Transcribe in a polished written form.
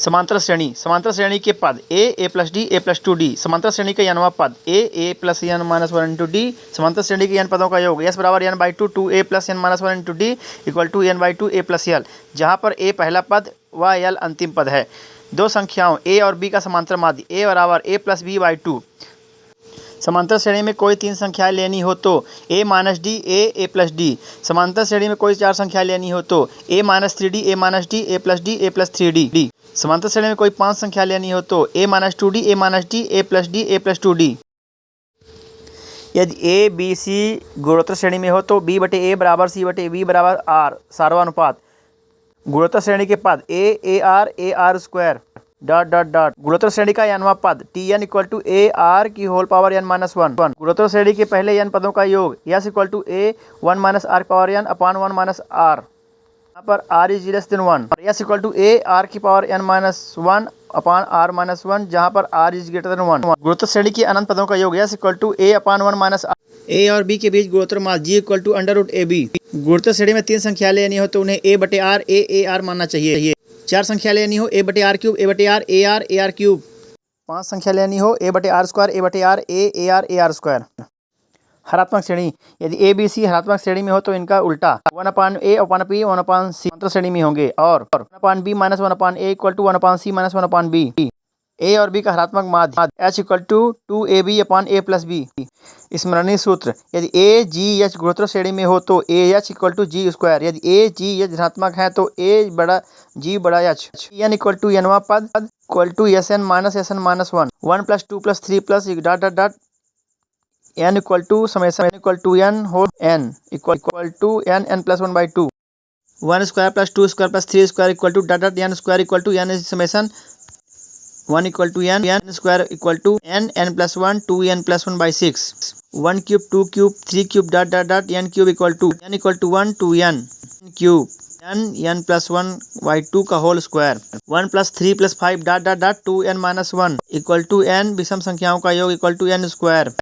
समांतर श्रेणी के पद A plus D A plus 2d। समांतर श्रेणी का nवां पद A plus n minus 1 into D. समांतर श्रेणी के n पदों का योग s बराबर n/2 2a plus n minus 1 into d equal to n/2 a plus l, जहाँ पर a पहला पद व l अंतिम पद है। दो संख्याओं a और b का समांतर माध्य a बराबर a प्लस b/2। समांतर श्रेणी में कोई तीन संख्याएं लेनी हो तो a minus D A plus D. समांतर श्रेणी में कोई चार संख्याएं लेनी हो तो a minus 3d a minus D A plus D A plus 3d। समांतर श्रेणी में कोई पांच संख्या लेनी हो तो a minus 2d a minus D A plus D A plus 2d। यदि a b c गुणोत्तर श्रेणी में हो तो b बटे a बराबर c बटे b बराबर r सार्वनुपात। गुणोत्तर श्रेणी के पद a r square dot dot dot. गुणोत्तर श्रेणी का nवां पद tn equal to a r की होल पावर n माइनस 1। गुणोत्तर श्रेणी के पहले n पदों का योग s equal to a 1 minus r power n upon 1 minus r, यहाँ पर r इज लेस देन 1, और s equal to a r की power n minus 1 upon r minus 1, जहाँ पर r इज ग्रेटर देन 1। गुणोत्तर श्रेणी के अनंत पदों का योग s equal to a upon 1 minus r। a और b के बीच गुणोत्तर माध्य g equal to under root ab। गुणोत्तर श्रेणी में तीन संख्या लेनी हो तो उन्हें a बटे r a r मानना चाहिए। चार संख्या लेनी हो a बटे r क्यूब a बटे r a r क्यूब। पांच संख्या लेनी हो a बटे r स्क्वायर a बटे r a r स्क्वायर। हरात्मक श्रेणी यदि a b c हरात्मक श्रेणी में हो तो इनका उल्टा 1/a अपॉन p 1/c समांतर श्रेणी में होंगे, और 1/b minus 1/a equal to 1/c minus 1/b। a और b का हरात्मक माध्य h equal to 2ab upon a plus b। स्मरणीय सूत्र यदि a g h गुणोत्तर श्रेणी में हो तो a h equal to g square. यदि a g h धनात्मक है तो a बड़ा g बड़ा h। n इक्वल टू nवां पद equal to sn minus 1 1 plus 2 plus 3 plus dot dot dot n equal to summation equal to n whole n equal to n plus 1/2 1 square plus 2 square plus 3 square equal to dot dot n square equal to n summation 1 equal to n square equal to n plus 1 2n plus 1/6 1 cube 2 cube 3 cube dot dot dot n cube equal to 1 2n cube n plus 1/2 का whole square 1 plus 3 plus 5 dot dot dot 2n minus 1 equal to n विषम संख्याओं का योग equal to n square.